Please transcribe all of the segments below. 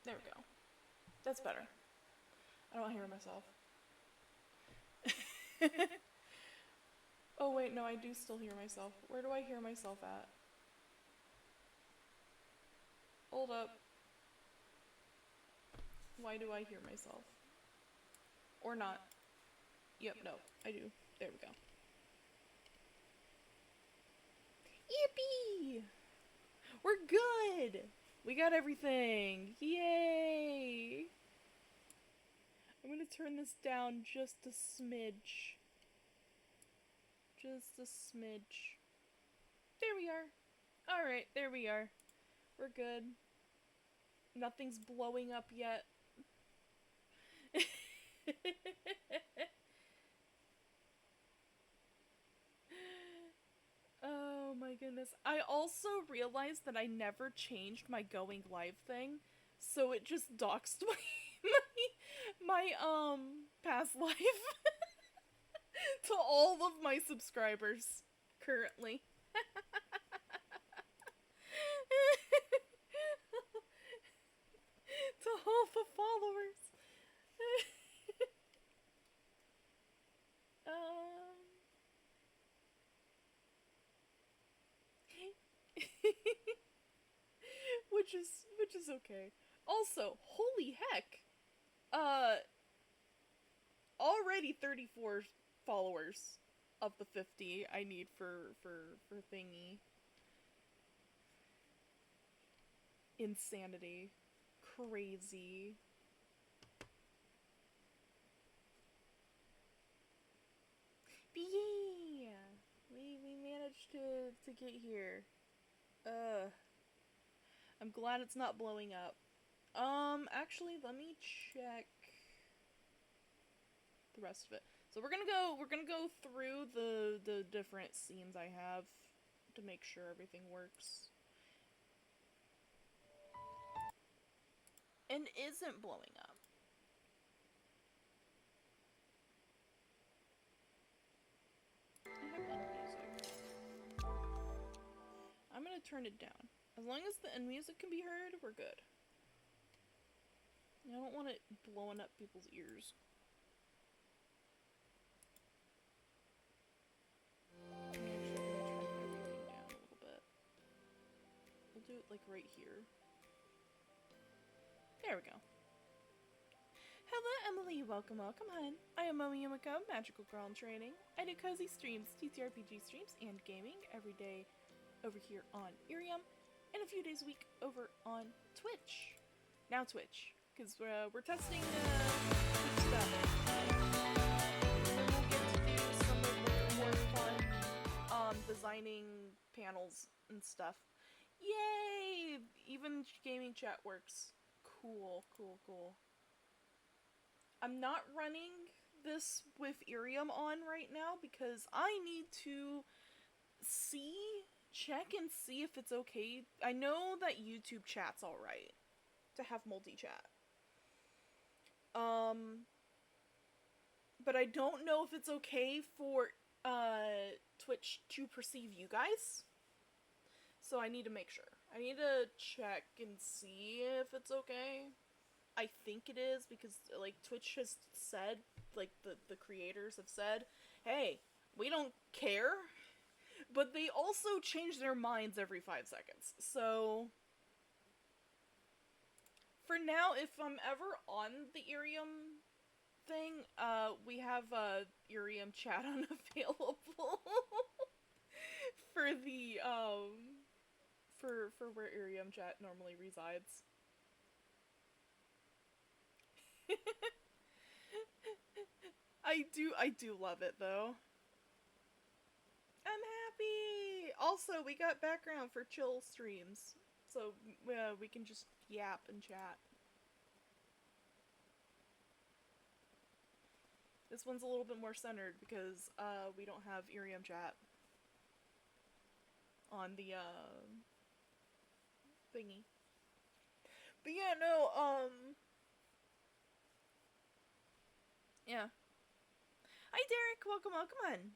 There we go. That's better. I don't hear myself. Oh wait, no, I do still hear myself. Where do I hear myself at? Hold up. Why do I hear myself? Or not? Yep, no, I do. There we go. Yippee! We're good! We got everything! Yay! I'm gonna turn this down just a smidge. Just a smidge. There we are. Alright, there we are. We're good. Nothing's blowing up yet. Oh my goodness. I also realized that I never changed my going live thing, so it just doxed my past life to all of my subscribers currently. To all the followers. um which is okay. Also, holy heck. Uh Already 34 followers of the 50 I need for thingy. Insanity. Crazy. But yeah, we managed to get here. Uh, I'm glad it's not blowing up. Actually, let me check the rest of it. So we're gonna go through the different scenes I have to make sure everything works. And isn't blowing up. I have end music. I'm gonna turn it down. As long as the end music can be heard, we're good. I don't want it blowing up people's ears. I'm actually gonna turn everything down a little bit. We'll do it like right here. There we go. Hello, Emily. Welcome, welcome, hun. I am Momo Yumeko, magical girl in training. I do cozy streams, TTRPG streams, and gaming every day over here on Iriam, and a few days a week over on Twitch. Now Twitch, because we're testing Twitch stuff. And we'll get to do some of the more fun designing panels and stuff. Yay! Even gaming chat works. Cool, cool, cool. I'm not running this with Iriam on right now because I need to check and see if it's okay. I know that YouTube chat's alright to have multi-chat. But I don't know if it's okay for Twitch to perceive you guys. So I need to make sure. I need to check and see if it's okay. I think it is because like Twitch has said, like the creators have said, hey, we don't care. But they also change their minds every 5 seconds. So for now, if I'm ever on the Iriam thing, we have Iriam chat unavailable for the for where Iriam chat normally resides. I do love it though. I'm happy. Also, we got background for chill streams, so we can just yap and chat. This one's a little bit more centered because we don't have Iriam chat on the thingy. But yeah, no, yeah. Hi Derek, welcome, welcome on.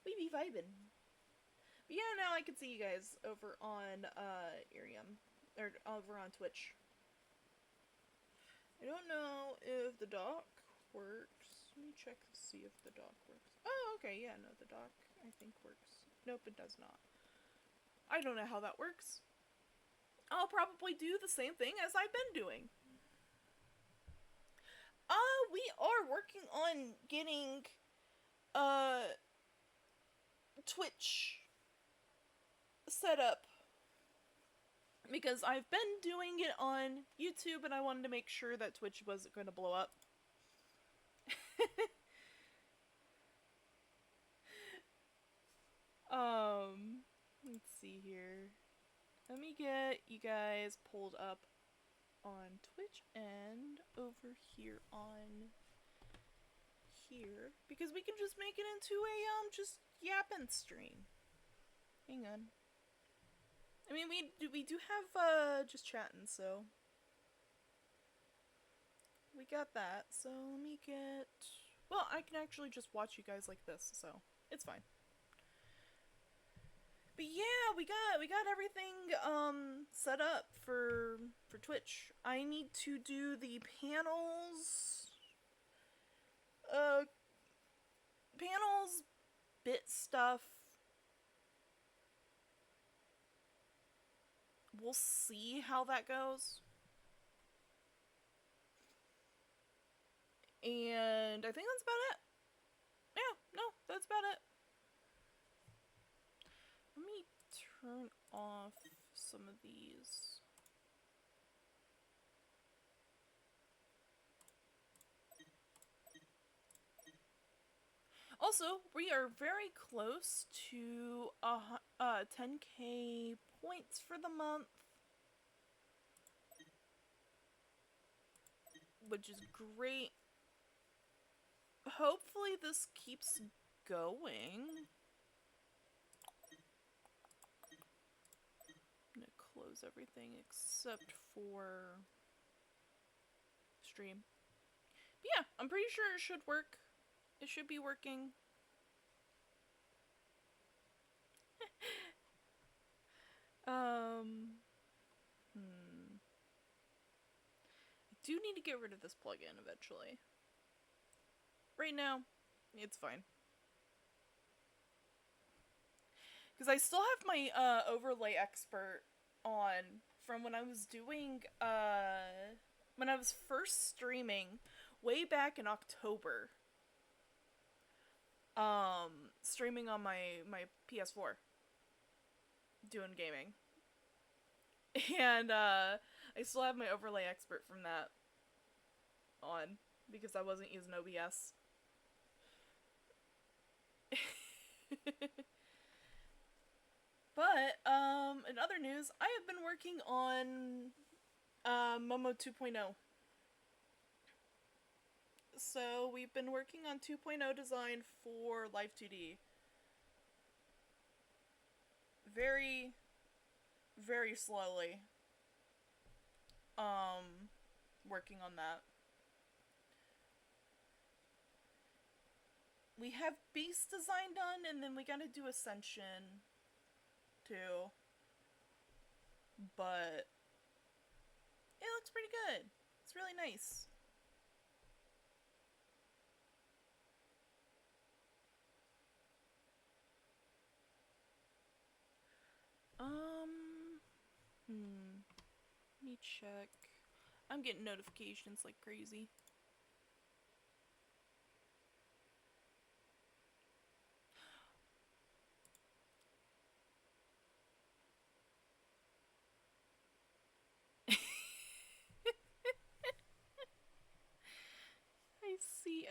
We be vibing. But yeah, now I can see you guys over on Iriam or over on Twitch. I don't know if the dock works. Let me check to see if the dock works. Oh, okay, yeah, no, the dock I think works. Nope, it does not. I don't know how that works. I'll probably do the same thing as I've been doing. We are working on getting Twitch set up because I've been doing it on YouTube and I wanted to make sure that Twitch wasn't going to blow up. Let's see here. Let me get you guys pulled up on Twitch and over here on here because we can just make it into a just yapping stream. Hang on. I mean, we do have just chatting, so we got that. So let me get. Well, I can actually just watch you guys like this, so it's fine. But yeah, we got everything set up for Twitch. I need to do the panels bit stuff. We'll see how that goes. And I think that's about it. Yeah, no, that's about it. Let me turn off some of these. Also, we are very close to 10k points for the month, which is great. Hopefully this keeps going. I'm gonna close everything except for stream. But yeah, I'm pretty sure it should work. It should be working. I do need to get rid of this plugin eventually. Right now, it's fine. Because I still have my overlay expert on from when I was doing, when I was first streaming way back in October. Streaming on my PS4. Doing gaming. And I still have my overlay expert from that on because I wasn't using OBS. But in other news, I have been working on Momo 2.0. So we've been working on 2.0 design for Live 2D. Very, very slowly. Working on that. We have base design done, and then we gotta do Ascension too. But it looks pretty good. It's really nice. Let me check. I'm getting notifications like crazy.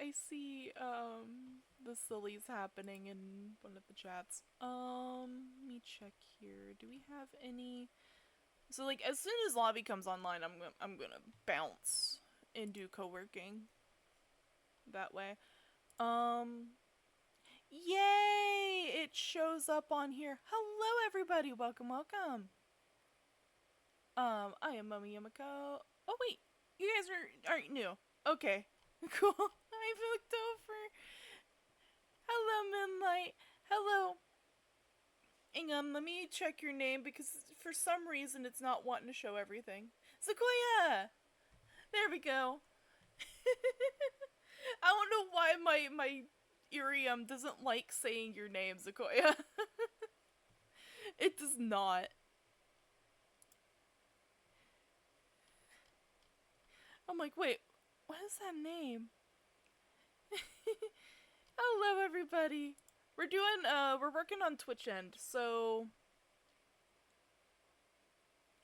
I see the sillies happening in one of the chats. Let me check here. Do we have any? So like as soon as lobby comes online, I'm gonna bounce and do co-working that way. Yay! It shows up on here. Hello everybody, welcome. I am Momo Yumeko. Oh wait, you guys aren't new. Okay. Cool. I've looked over. Hello, Moonlight. Hello. Hang on, let me check your name because for some reason it's not wanting to show everything. Sequoia! There we go. I don't know why my Iriam doesn't like saying your name, Sequoia. It does not. I'm like, wait, what is that name? Hello, everybody. We're working on Twitch End, so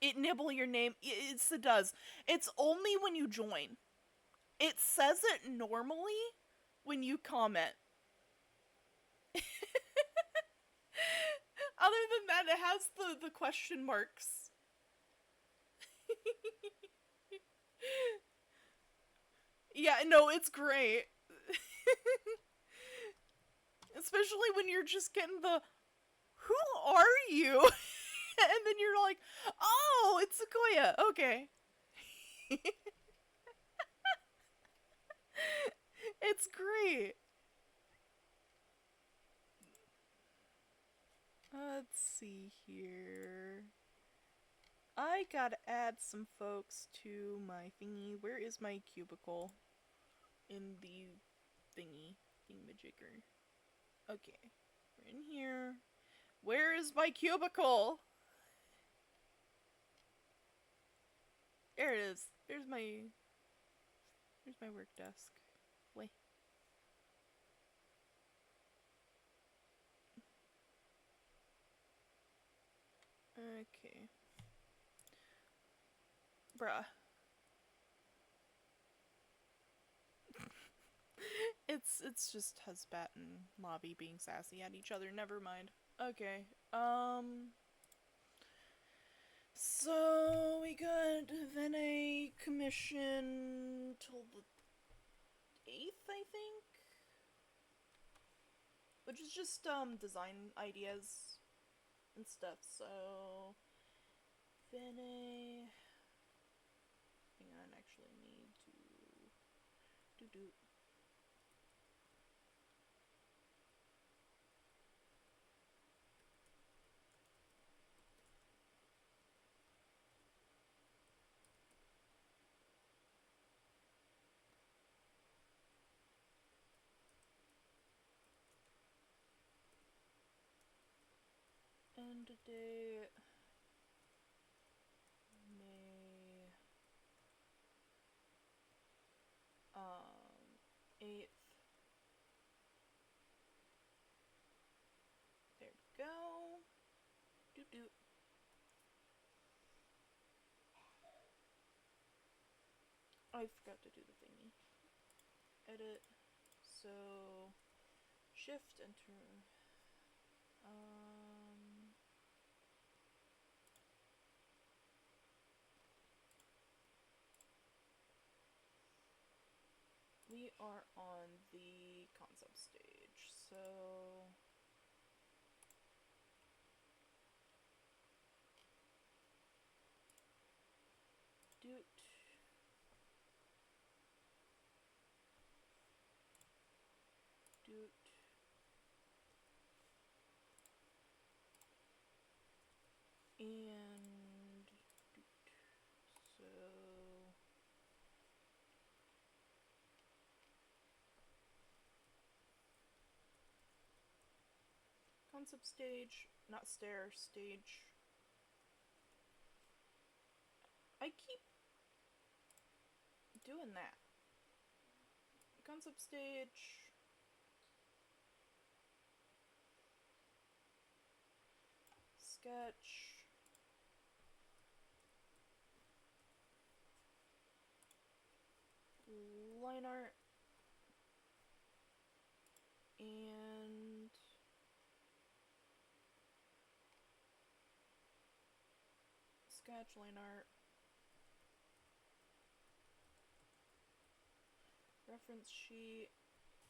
it nibble your name. It does. It's only when you join. It says it normally when you comment. Other than that, it has the question marks. Yeah, no, it's great. Especially when you're just getting the, who are you? And then you're like, oh, it's Sequoia. Okay. It's great. Let's see here. I gotta add some folks to my thingy. Where is my cubicle? In the thingy. Thingamajigger. Okay. We're in here. Where is my cubicle? There it is. There's my work desk. Wait. Okay. Bruh. It's just Husbat and Lobby being sassy at each other. Never mind. Okay. So we got then a commission till the 8th, I think? Which is just design ideas and stuff, so then hang on, actually need to do end date May 8th. There we go. Doot doot. I forgot to do the thingy. Edit. So shift enter. We are on the concept stage, so doot doot and doot. So concept stage, not stair, stage. I keep doing that. Concept stage. Sketch. Line art. And sketch, line art. Reference sheet.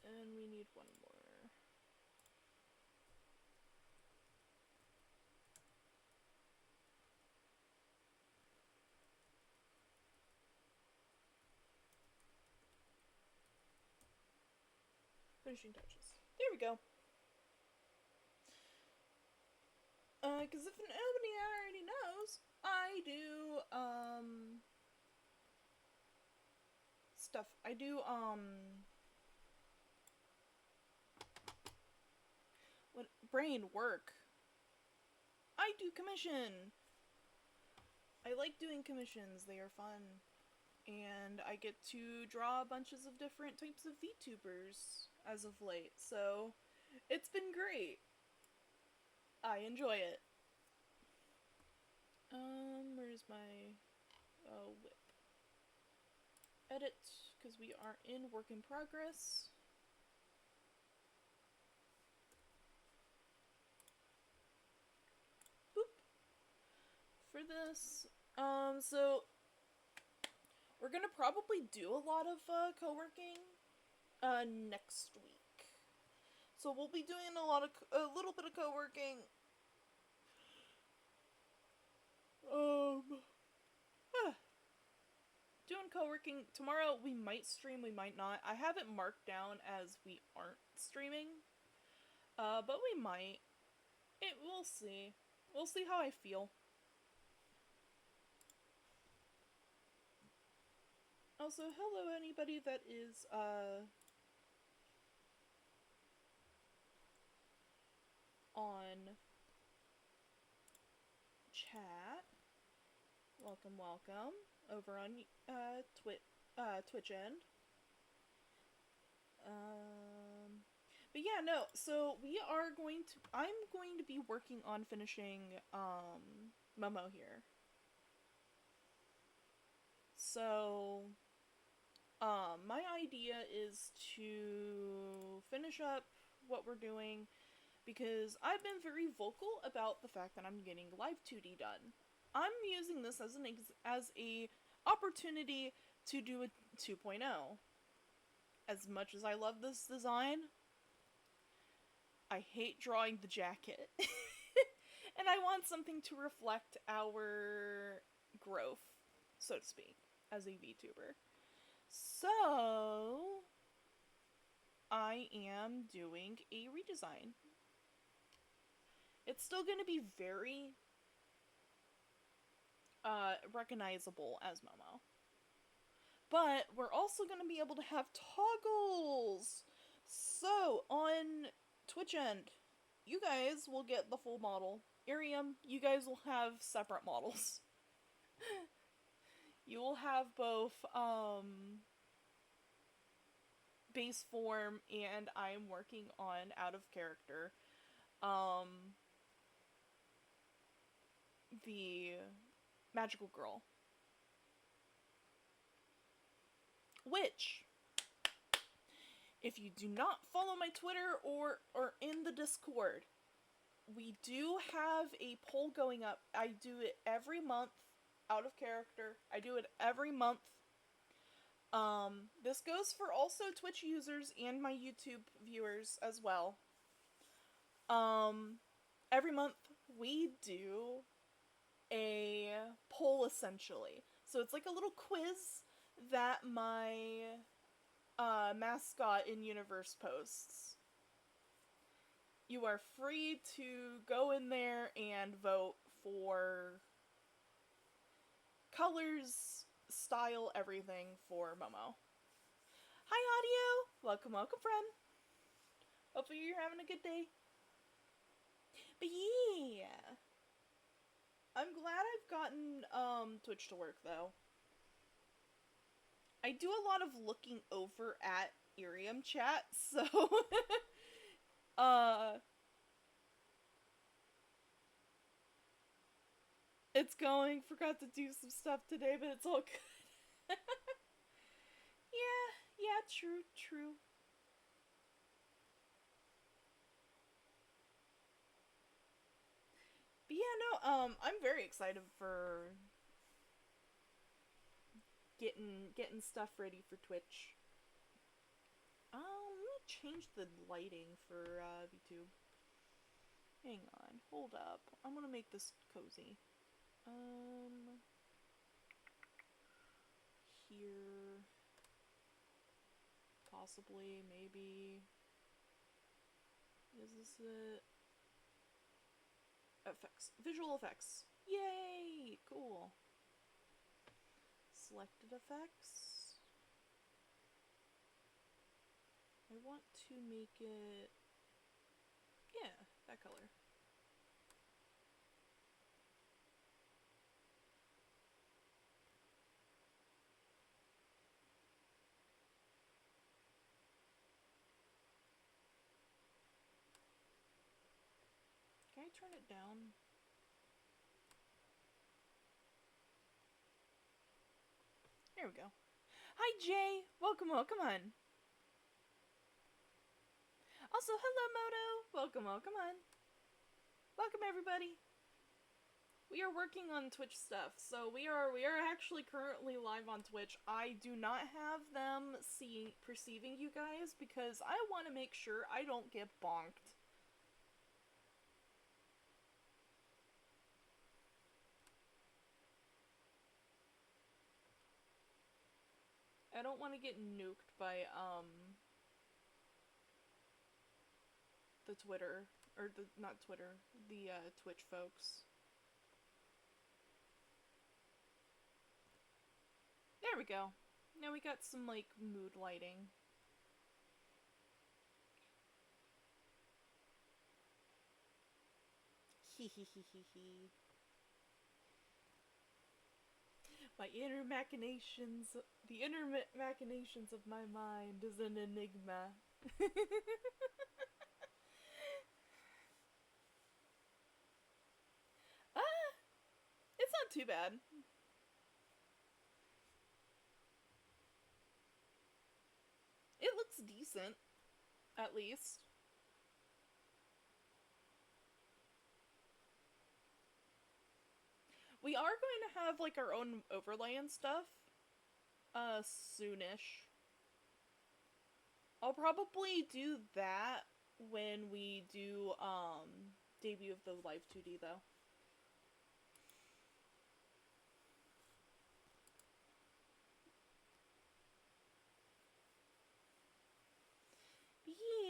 And we need one more. Finishing touches. There we go. Because if nobody already knows, I do, stuff. I do, what, brain work. I do commission! I like doing commissions, they are fun. And I get to draw bunches of different types of VTubers as of late, so it's been great. I enjoy it. Where's my whip? Edit, because we are in work in progress. Boop. For this, so we're gonna probably do a lot of co-working next week. So we'll be doing a little bit of co-working. Doing co-working tomorrow. We might stream, we might not. I have it marked down as we aren't streaming, but we might. We'll see. We'll see how I feel. Also, hello anybody that is on chat. Welcome, welcome over on Twitch end. But yeah, no. So I'm going to be working on finishing Momo here. So my idea is to finish up what we're doing, because I've been very vocal about the fact that I'm getting Live 2D done. I'm using this as a opportunity to do a 2.0. As much as I love this design, I hate drawing the jacket. And I want something to reflect our growth, so to speak, as a VTuber. So I am doing a redesign. It's still going to be very recognizable as Momo. But we're also going to be able to have toggles! So, on Twitch end, you guys will get the full model. Iriam, you guys will have separate models. You will have both, base form, and I'm working on out of character. The magical girl. Which, if you do not follow my Twitter or in the Discord, we do have a poll going up. I do it every month, out of character. I do it every month. This goes for also Twitch users and my YouTube viewers as well. Every month we do a poll, essentially. So it's like a little quiz that my mascot in universe posts. You are free to go in there and vote for colors, style, everything for Momo. Hi, Audio! Welcome, welcome, friend. Hopefully you're having a good day. But yeah, I'm glad I've gotten Twitch to work, though. I do a lot of looking over at Iriam chat, so it's going. Forgot to do some stuff today, but it's all good. Yeah, true. But yeah, no, I'm very excited for getting stuff ready for Twitch. Let me change the lighting for VTube. Hang on, hold up. I'm gonna make this cozy. Here, possibly, maybe. Is this it? Effects, visual effects. Yay! Cool. Selected effects. I want to make it, yeah, that color. Can I turn it down? There we go. Hi Jay! Welcome, welcome on. Also, hello Moto! Welcome, welcome on. Welcome everybody. We are working on Twitch stuff, so we are actually currently live on Twitch. I do not have them perceiving you guys because I want to make sure I don't get bonked. I don't want to get nuked by the Twitter, or the, not Twitter, the Twitch folks. There we go. Now we got some, like, mood lighting. Hee. My inner machinations, the inner machinations of my mind is an enigma. It's not too bad. It looks decent, at least. We are going to have, like, our own overlay and stuff, soonish. I'll probably do that when we do, debut of the Live 2D, though.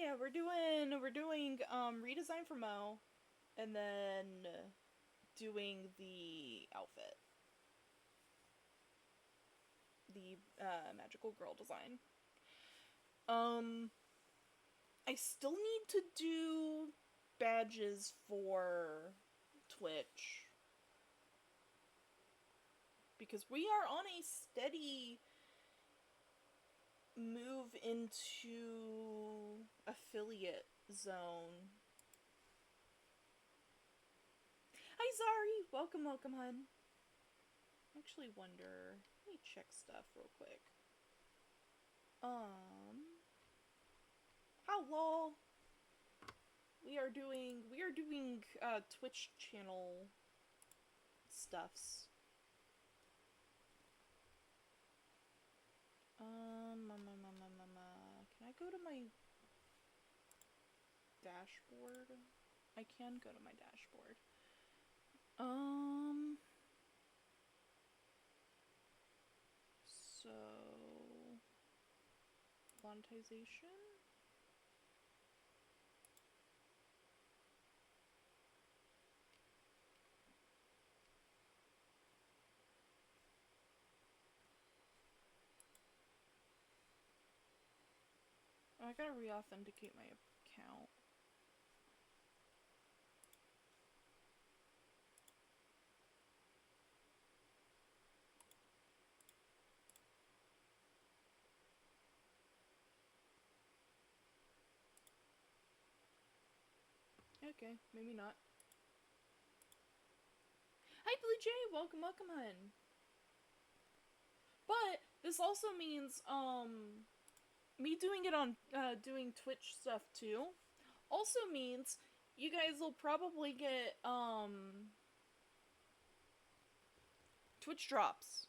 Yeah, we're doing, redesign for Mo, and then doing the outfit. The, magical girl design. I still need to do badges for Twitch. Because we are on a steady move into affiliate zone. Hi Zari! Welcome, welcome, hun. I actually wonder... Let me check stuff real quick. How lol? We are doing Twitch channel stuffs. Can I go to my dashboard? I can go to my dashboard. So... monetization? Oh, I gotta re-authenticate my account. Okay, maybe not. Hi Blue Jay! Welcome, welcome, hun! But this also means, me doing it on, doing Twitch stuff too, also means you guys will probably get, Twitch drops.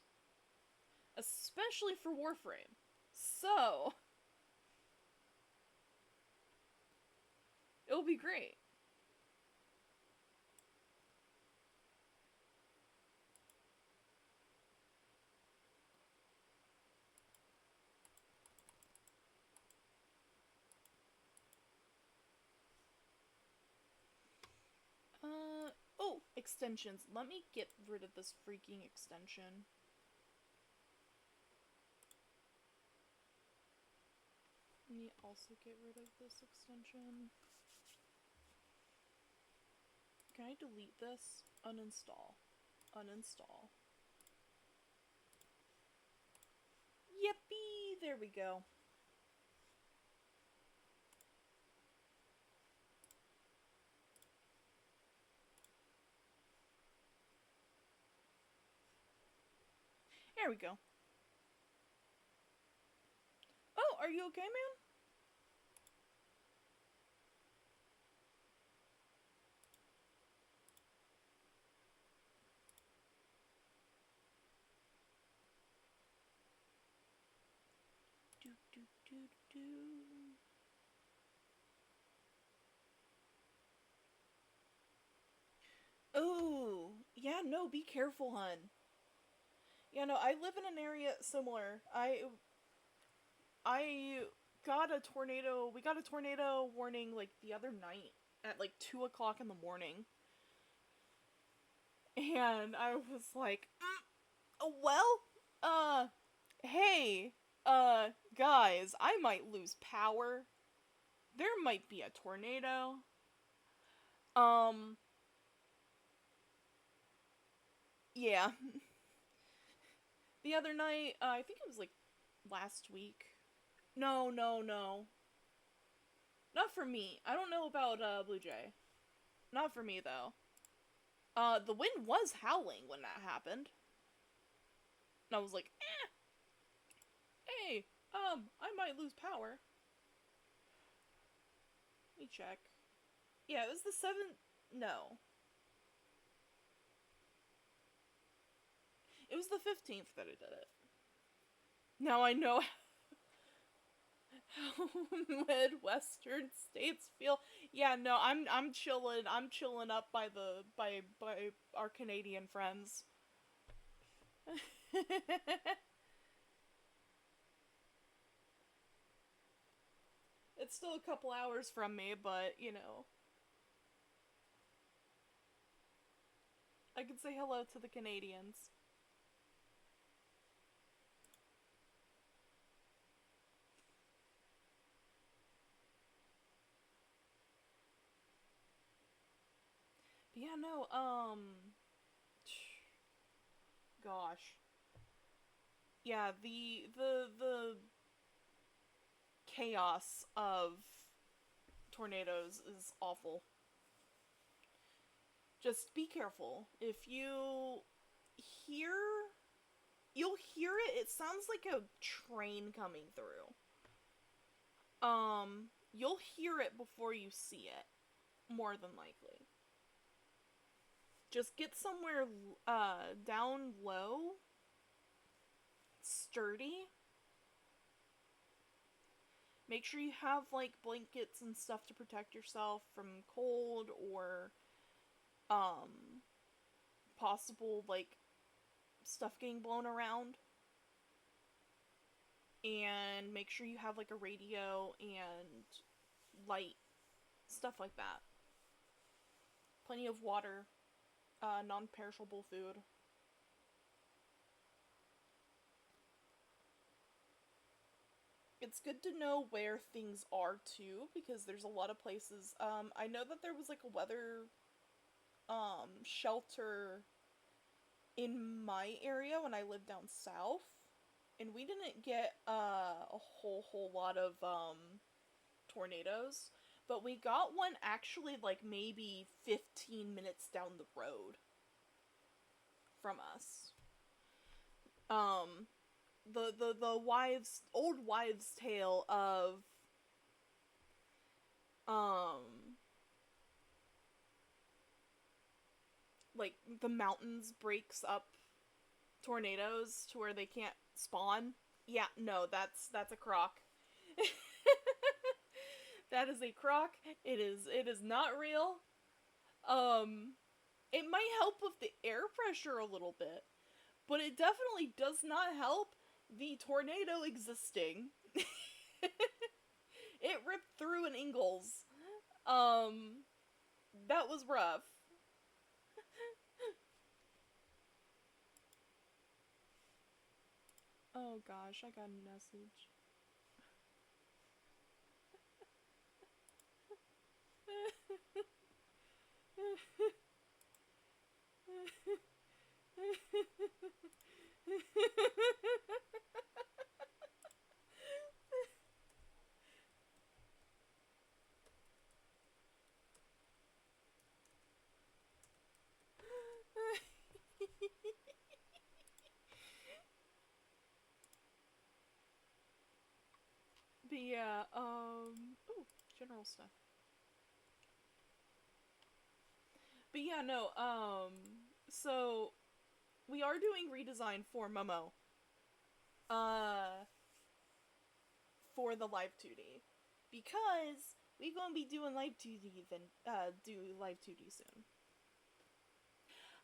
Especially for Warframe. So... it'll be great. Oh, extensions. Let me get rid of this freaking extension. me also get rid of this extension. Can I delete this? Uninstall. Uninstall. Yippee! There we go. There we go. Oh, are you okay, man? Do, do, do, do. Oh, yeah, no, be careful, hun. Yeah, no, I live in an area similar. I got a tornado. We got a tornado warning like the other night at like 2 o'clock in the morning. And I was like, well, hey, guys, I might lose power. There might be a tornado. Um, yeah. The other night, I think it was like last week. No, no, no. Not for me. I don't know about, Blue Jay. Not for me, though. The wind was howling when that happened. And I was like, hey, I might lose power. Let me check. Yeah, it was the 7th. No. It was the 15th that I did it. Now I know how Midwestern states feel. Yeah, no, I'm chilling. I'm chilling up by our Canadian friends. It's still a couple hours from me, but you know, I can say hello to the Canadians. But yeah, no, gosh. Yeah, the chaos of tornadoes is awful. Just be careful. If you hear you'll hear it. It sounds like a train coming through. You'll hear it before you see it, more than likely. Just get somewhere down low, sturdy. Make sure you have like blankets and stuff to protect yourself from cold or possible like stuff getting blown around. And make sure you have like a radio and light, stuff like that. Plenty of water, non-perishable food. It's good to know where things are too, because there's a lot of places. I know that there was like a weather shelter in my area when I lived down south, and we didn't get a whole lot of tornadoes, but we got one actually like maybe 15 minutes down the road from us. The old wives tale of um like the mountains breaks up tornadoes to where they can't spawn. Yeah, no, that's a crock. That is a crock. It is not real. Um it might help with the air pressure a little bit, but it definitely does not help the tornado existing. It ripped through an Ingalls. Um that was rough. Oh gosh, I got a message. But yeah, ooh, general stuff. But yeah, no, so we are doing redesign for Momo. For the live 2D. Because we're gonna be doing live 2D then, do live 2D soon.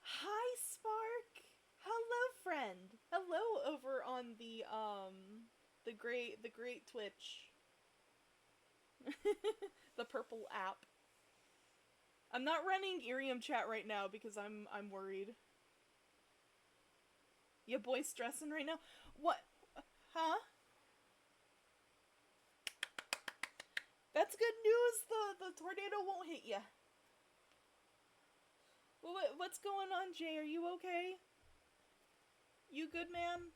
Hi, Spark! Hello, friend! Hello over on the great Twitch. The purple app. I'm not running Iriam chat right now because I'm worried. Ya boy stressing right now? What? Huh? That's good news. The tornado won't hit ya. What's going on, Jay? Are you okay? You good, man?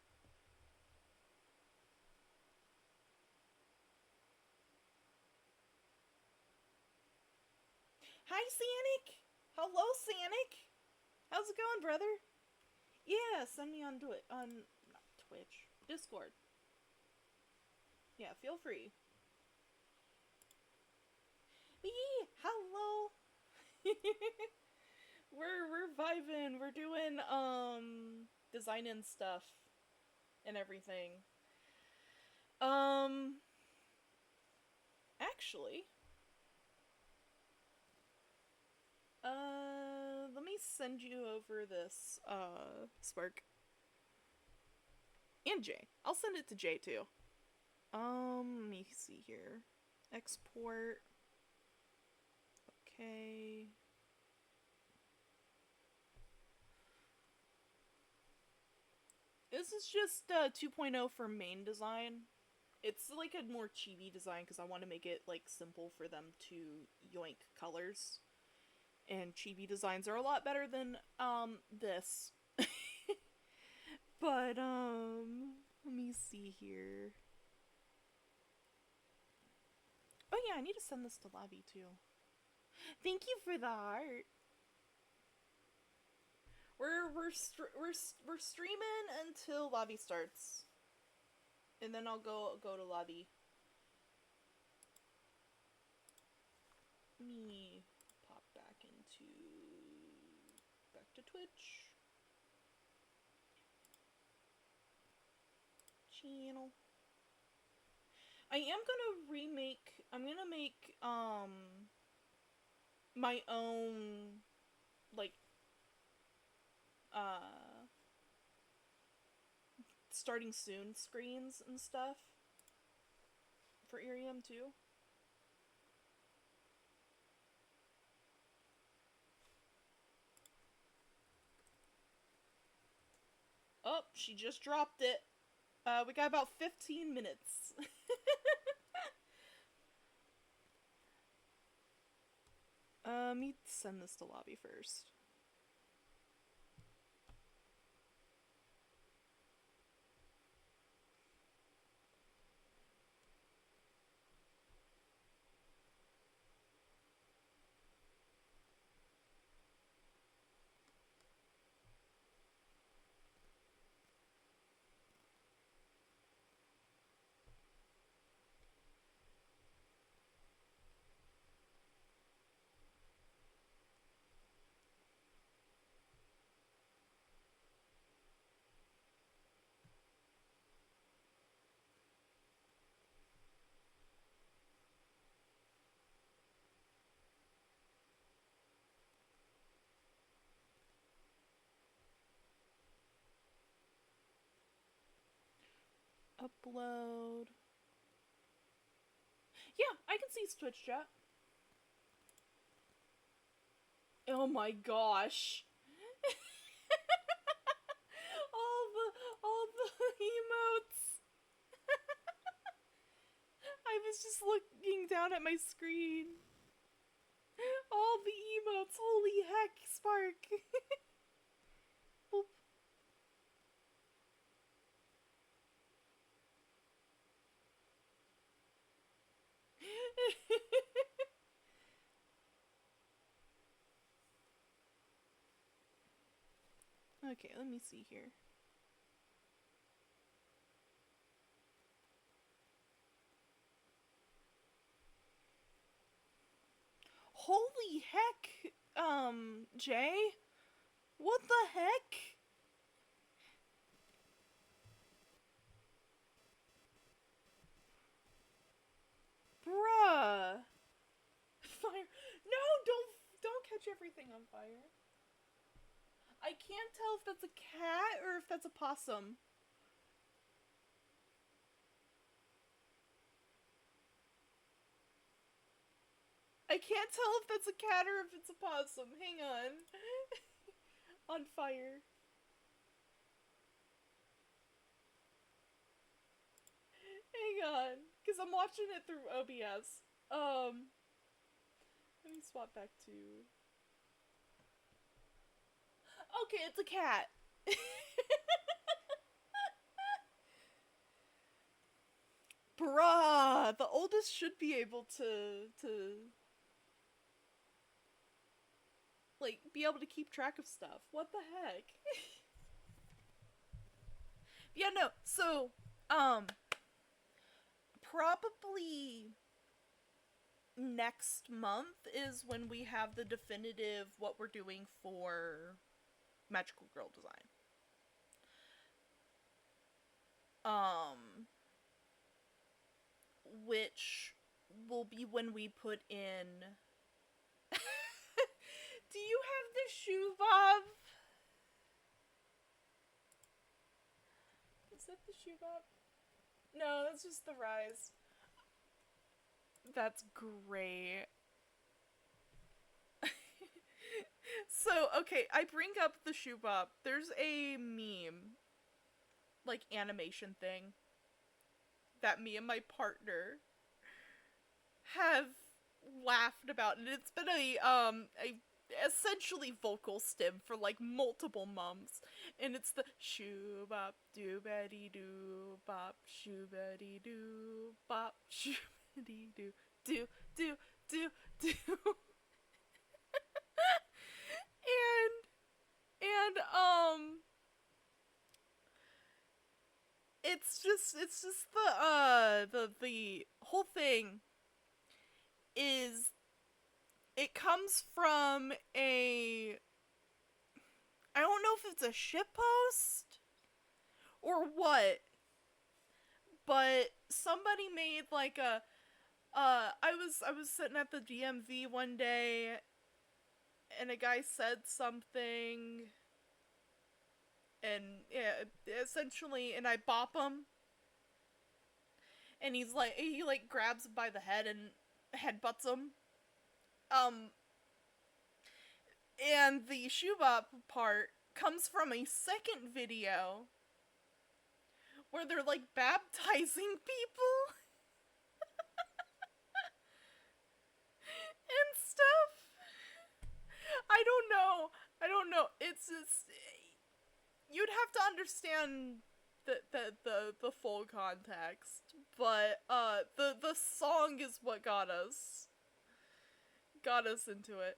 Hi, Sanic! Hello, Sanic! How's it going, brother? Yeah, send me on not Twitch, Discord. Yeah, feel free. Yee! Hello! we're vibing, we're doing, designing stuff and everything. Actually, let me send you over this, Spark. And Jay. I'll send it to Jay too. Let me see here. Export. Okay. This is just 2.0 for main design. It's like a more chibi design because I want to make it like simple for them to yoink colors. And chibi designs are a lot better than this. But let me see here. Oh yeah, I need to send this to Lobby too. Thank you for the heart. We're streaming until Lobby starts, and then I'll go to Lobby. Let me pop back to Twitch channel. I am gonna remake. I'm gonna make my own like starting soon screens and stuff for Iriam too. Oh, she just dropped it. We got about 15 minutes. Let me send this to Lobby first. Upload. Yeah, I can see Twitch chat. Oh my gosh. all the emotes. I was just looking down at my screen. All the emotes. Holy heck, Spark. Boop. Okay, let me see here. Holy heck, Jay? What the heck? Bruh. Fire. No, don't catch everything on fire. I can't tell if that's a cat or if that's a possum. I can't tell if that's a cat or if it's a possum. Hang on. On fire. Hang on. Because I'm watching it through OBS. Let me swap back to... Okay, it's a cat. Bruh, the oldest should be able to like be able to keep track of stuff. What the heck? Yeah, no. So, probably next month is when we have the definitive what we're doing for Magical Girl design. Which will be when we put in... Do you have the shoe, Bob? Is that the shoe, Bob? No, that's just the rise. That's great. So, okay, I bring up the shoe bop. There's a meme, like, animation thing that me and my partner have laughed about, and it's been a essentially vocal stim for like multiple months, and it's the shoo bop doo betty doo bop shoo betty doo bop shoo betty doo do do do do and it's just the whole thing is, it comes from a, I don't know if it's a shitpost or what, but somebody made like a I was sitting at the DMV one day and a guy said something, and yeah, essentially, and I bop him, and he's like, he like grabs him by the head and headbutts him. And the shoe bop part comes from a second video where they're like baptizing people and stuff. I don't know. It's just, you'd have to understand the full context, but the song is what got us into it.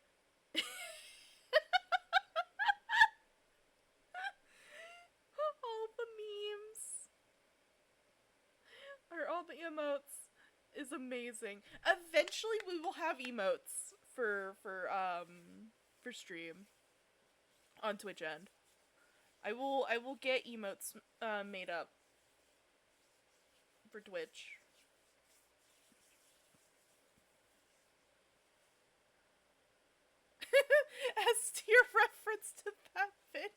All the memes, or all the emotes, is amazing. Eventually we will have emotes for stream on Twitch end. I will get emotes made up for Twitch. As to your reference to that video.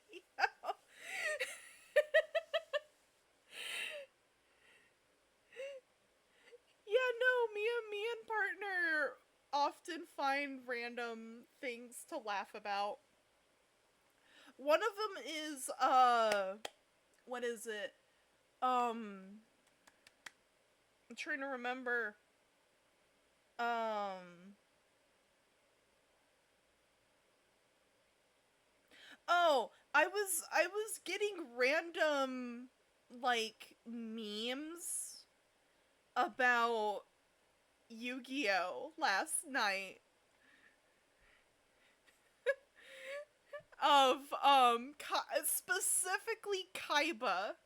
Yeah, no, me and partner often find random things to laugh about. One of them is, what is it? I'm trying to remember. Oh, I was getting random, like, memes about Yu-Gi-Oh! Last night. Of, specifically Kaiba.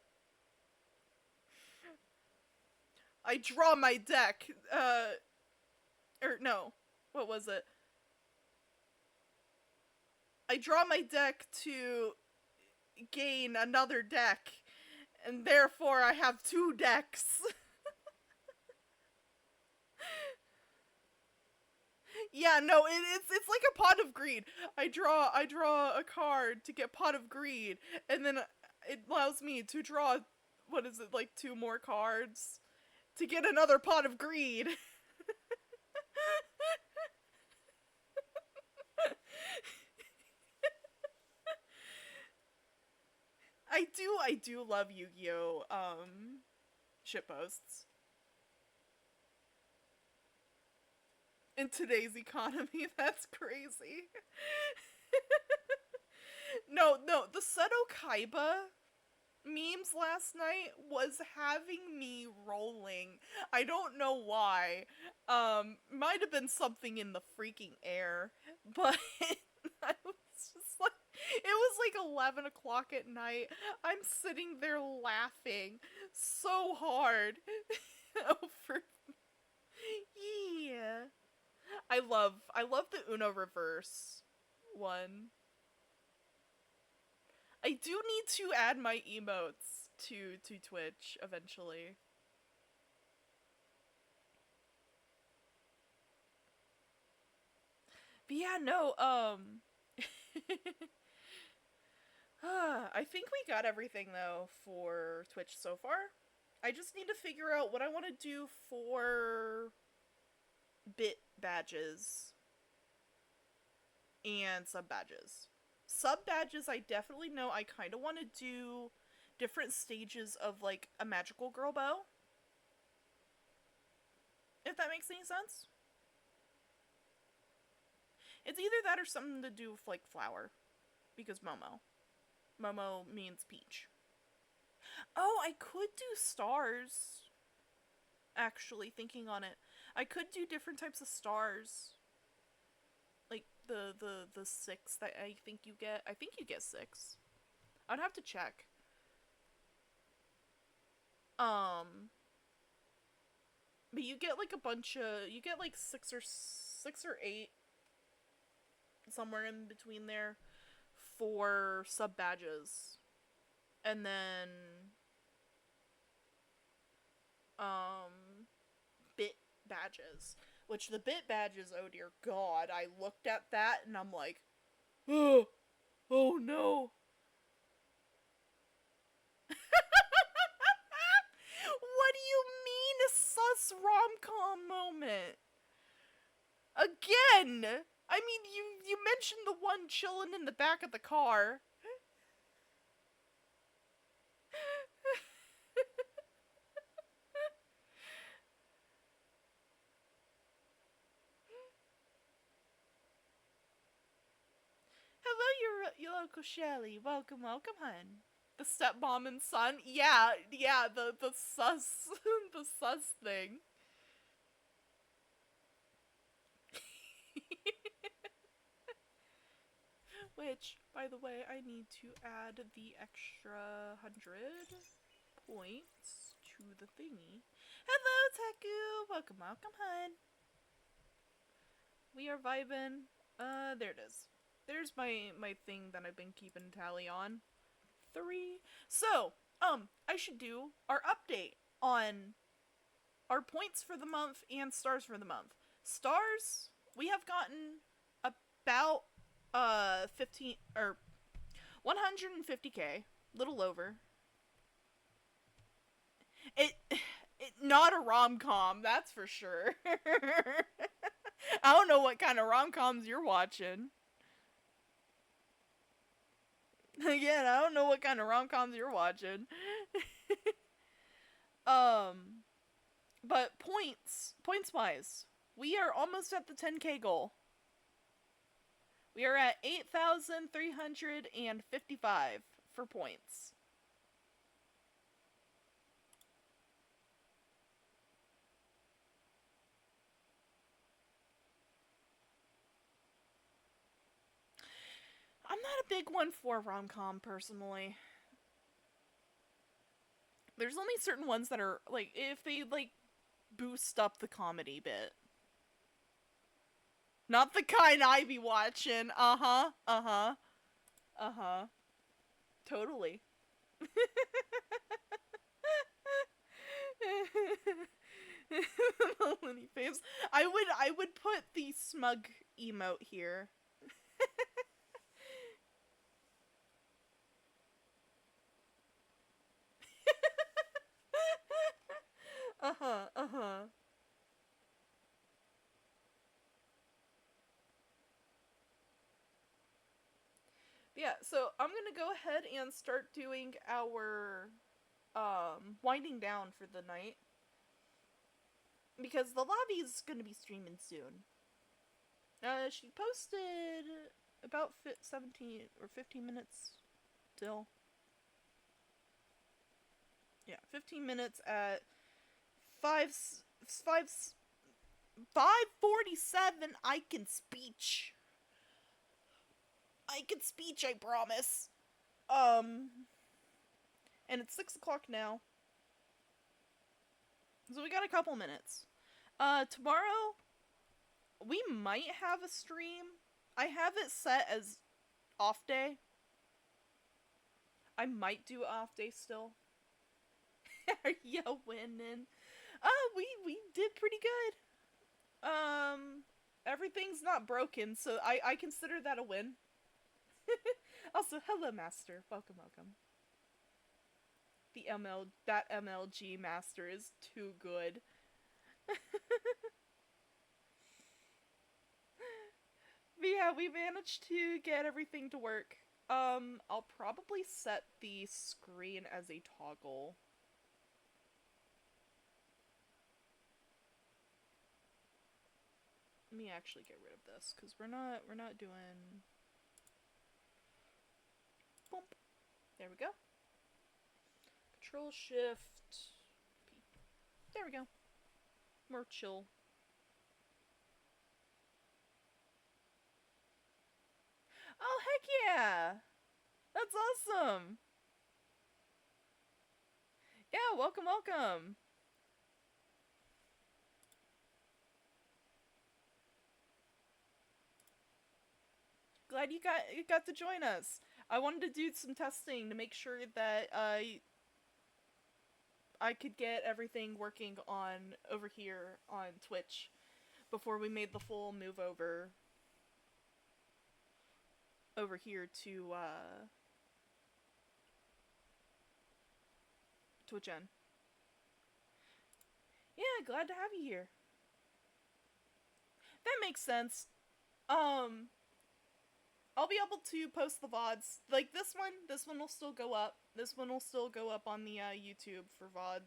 I draw my deck, or no, what was it? I draw my deck to gain another deck, and therefore I have 2 decks. Yeah, no, it's like a Pot of Greed. I draw a card to get Pot of Greed, and then it allows me to draw, what is it, like 2 more cards to get another Pot of Greed. I do love Yu-Gi-Oh! Shitposts. In today's economy, that's crazy. No, the Seto Kaiba memes last night was having me rolling. I don't know why. Might have been something in the freaking air, but I was just like, it was like 11 o'clock at night. I'm sitting there laughing so hard over. Yeah. I love the Uno reverse one. I do need to add my emotes to Twitch eventually. But yeah, no, I think we got everything though for Twitch so far. I just need to figure out what I want to do for bit badges and sub badges. Sub badges, I definitely know I kind of want to do different stages of like a magical girl bow. If that makes any sense. It's either that or something to do with like flower. Because Momo. Momo means peach. Oh, I could do stars. Actually, thinking on it. I could do different types of stars. Like the 6 that I think you get. I think you get 6. I'd have to check. But you get like a bunch of, you get like 6 or 8 somewhere in between there for sub badges. And then bit badges, which the bit badges, oh dear god, I looked at that and I'm like, oh no. What do you mean a sus rom-com moment? Again! I mean, you mentioned the one chilling in the back of the car. Hello, your local Shelly. Welcome, hun. The stepmom and son? Yeah, the sus, the sus thing. Which, by the way, I need to add the extra 100 points to the thingy. Hello, Teku! Welcome, hun. We are vibing. There it is. There's my thing that I've been keeping tally on. 3. So, I should do our update on our points for the month and stars for the month. Stars, we have gotten about 15 or 150k, little over. It not a rom-com, that's for sure. I don't know what kind of rom-coms you're watching. Again, I don't know what kind of rom-coms you're watching. But points wise, we are almost at the 10k goal. We are at 8,355 for points. I'm not a big one for rom-com, personally. There's only certain ones that are, like, if they, like, boost up the comedy bit, Not the kind I be watching. Uh-huh. Uh-huh. Uh-huh. Totally. Melanie Faves. I would put the smug emote here. Uh-huh. Uh-huh. Yeah, so I'm gonna go ahead and start doing our winding down for the night. Because the lobby's gonna be streaming soon. She posted about 17 or 15 minutes till. Yeah, 15 minutes at 5 5 5:47. I can speech. I can speech, I promise. And it's 6 o'clock now. So we got a couple minutes. Tomorrow, we might have a stream. I have it set as off day. I might do off day still. Are you winning? We did pretty good. Everything's not broken, so I consider that a win. Also, hello, Master. Welcome, welcome. That MLG Master is too good. But yeah, we managed to get everything to work. I'll probably set the screen as a toggle. Let me actually get rid of this, because we're not doing... Boom. There we go. Control Shift P. There we go. More chill. Oh, heck yeah! That's awesome! Yeah, welcome, welcome! Glad you got to join us. I wanted to do some testing to make sure that I could get everything working on over here on Twitch before we made the full move over here to Twitch N. Yeah, glad to have you here. That makes sense. I'll be able to post the VODs. Like this one will still go up. This one will still go up on the YouTube for VOD.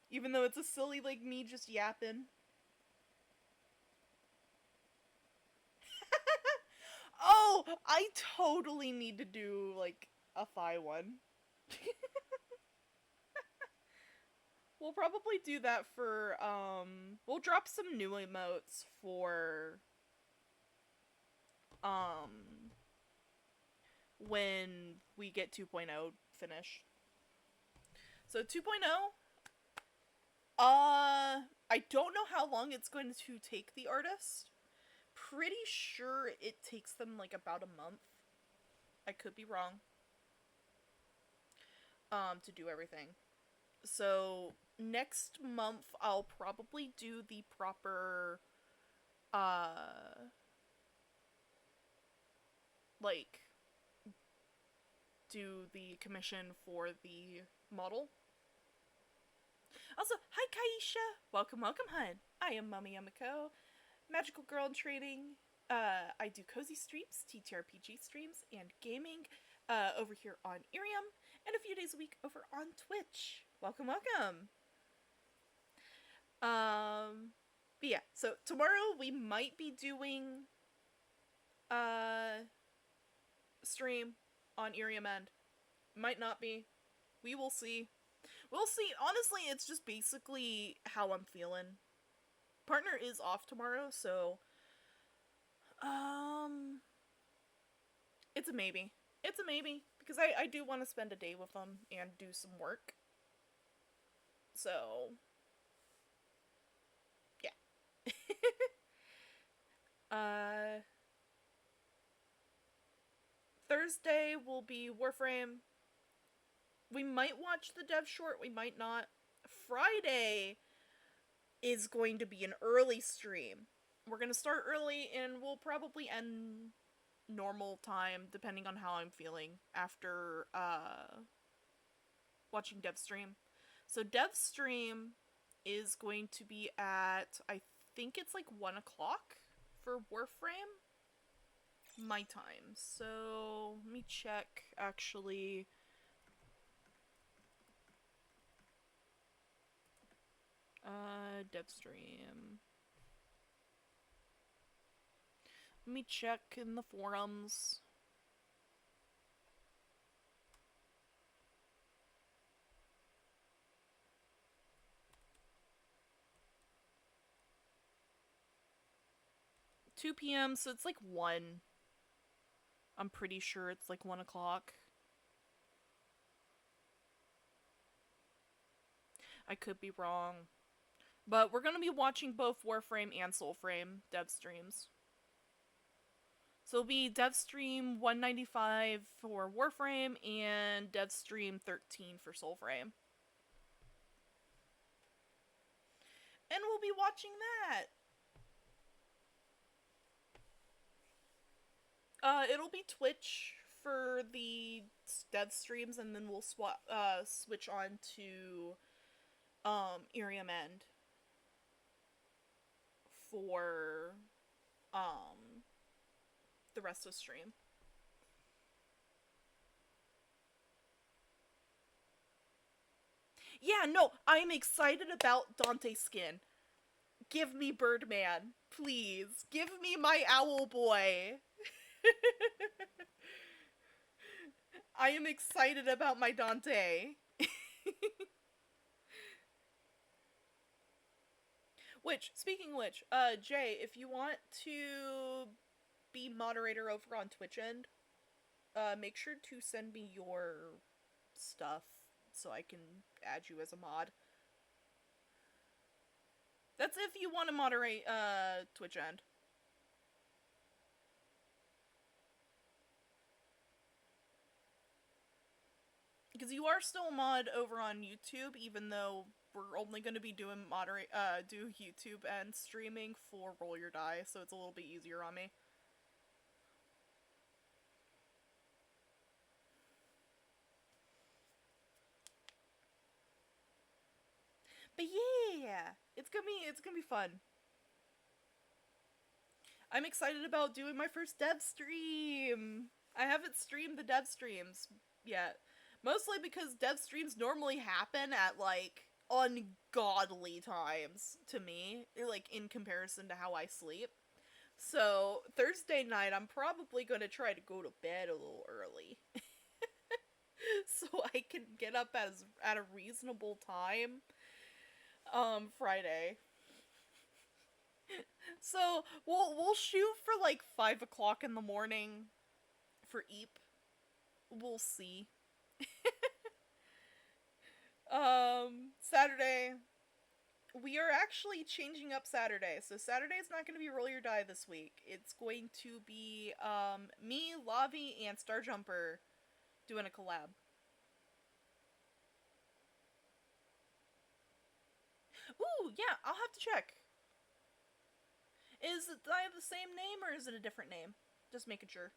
Even though it's a silly, like, me just yapping. Oh, I totally need to do, like, a Thigh one. We'll probably do that for, we'll drop some new emotes for, when we get 2.0 finished. So 2.0, I don't know how long it's going to take the artist. Pretty sure it takes them, like, about a month. I could be wrong. To do everything. So next month I'll probably do the proper like do the commission for the model. Also, hi Kaisha! Welcome, welcome, hun. I am Momo Yumeko, magical girl in training. I do cozy streams, TTRPG streams, and gaming over here on Iriam, and a few days a week over on Twitch. Welcome, welcome. But yeah, so tomorrow we might be doing stream on Iriam End. Might not be. We will see. We'll see. Honestly, it's just basically how I'm feeling. Partner is off tomorrow, so it's a maybe. It's a maybe. Because I do want to spend a day with them and do some work. So yeah. Uh, Thursday will be Warframe. We might watch the dev short, we might not. Friday is going to be an early stream. We're going to start early and we'll probably end normal time depending on how I'm feeling after watching dev stream. So dev stream is going to be at, I think it's like 1 o'clock for Warframe, my time. So let me check actually. Dev stream. Let me check in the forums. $2 p.m., so it's like 1. I'm pretty sure it's like 1 o'clock. I could be wrong. But we're going to be watching both Warframe and Soulframe dev streams. So it'll be dev stream 195 for Warframe and dev stream 13 for Soulframe. And we'll be watching that. It'll be Twitch for the dev streams, and then we'll switch on to Iriam End for the rest of the stream. Yeah, no, I'm excited about Dante skin. Give me Birdman, please. Give me my owl boy. I am excited about my Dante. Speaking of which, Jay, if you want to be moderator over on Twitch End, make sure to send me your stuff so I can add you as a mod. That's if you want to moderate Twitch End. Because you are still a mod over on YouTube, even though we're only going to be doing do YouTube and streaming for Roll Your Die, so it's a little bit easier on me. But yeah, it's gonna be fun. I'm excited about doing my first dev stream. I haven't streamed the dev streams yet. Mostly because dev streams normally happen at, like, ungodly times to me, like, in comparison to how I sleep. So, Thursday night, I'm probably going to try to go to bed a little early. So I can get up at a reasonable time Friday. So, we'll shoot for, like, 5 o'clock in the morning for Eep. We'll see. Saturday. We are actually changing up Saturday. So Saturday's not going to be Roll Your Die this week. It's going to be, me, Lavi, and Starjumper doing a collab. Ooh, yeah, I'll have to check. Is it I have the same name or is it a different name? Just making sure.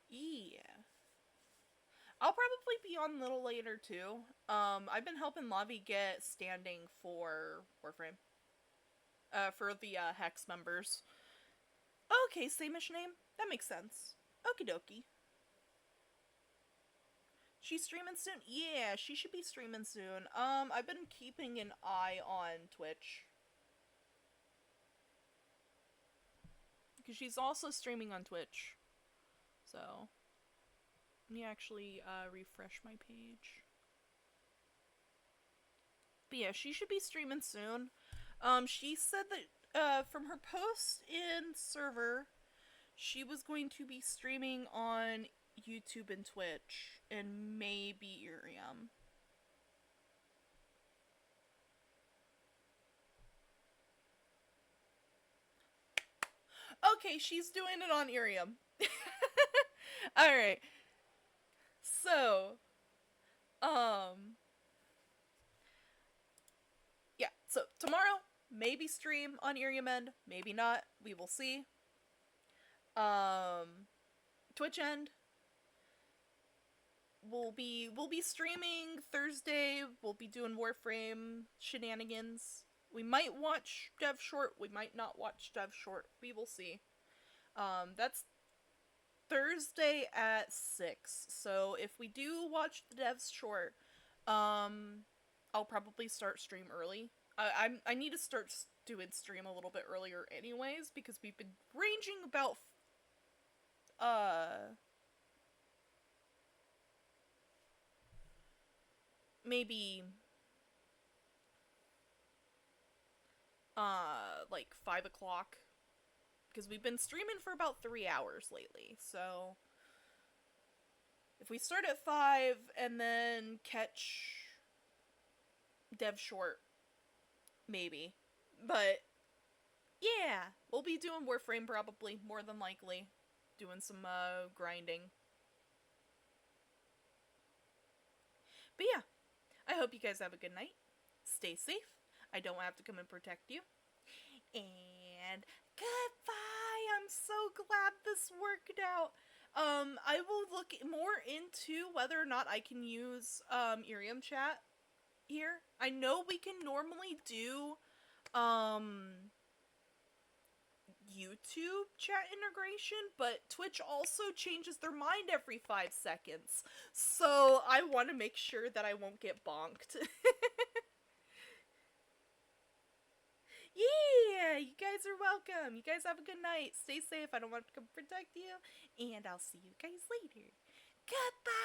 Yeah. I'll probably be on a little later too. I've been helping Lavi get standing for Warframe. For the Hex members. Okay, same-ish name. That makes sense. Okie dokie. She's streaming soon? Yeah, she should be streaming soon. I've been keeping an eye on Twitch. Because she's also streaming on Twitch. So, let me actually refresh my page. But yeah, she should be streaming soon. She said that from her post in server, she was going to be streaming on YouTube and Twitch, and maybe Iriam. Okay, she's doing it on Iriam. Alright. So, yeah, so tomorrow, maybe stream on Iriam End, maybe not. We will see. Twitch End, we'll be streaming Thursday. We'll be doing Warframe shenanigans. We might watch Dev Short. We might not watch Dev Short. We will see. That's Thursday at 6. So if we do watch the Devs Short, I'll probably start stream early. I need to start doing stream a little bit earlier anyways, because we've been ranging about maybe like 5 o'clock, because we've been streaming for about 3 hours lately. So if we start at 5 and then catch Dev Short, maybe. But yeah, we'll be doing Warframe probably, more than likely. Doing some grinding. But yeah, I hope you guys have a good night. Stay safe. I don't have to come and protect you. And goodbye! I'm so glad this worked out. I will look more into whether or not I can use Iriam chat here. I know we can normally do YouTube chat integration, but Twitch also changes their mind every 5 seconds. So I want to make sure that I won't get bonked. Yeah, you guys are welcome. You guys have a good night. Stay safe. I don't want to come protect you. And I'll see you guys later. Goodbye!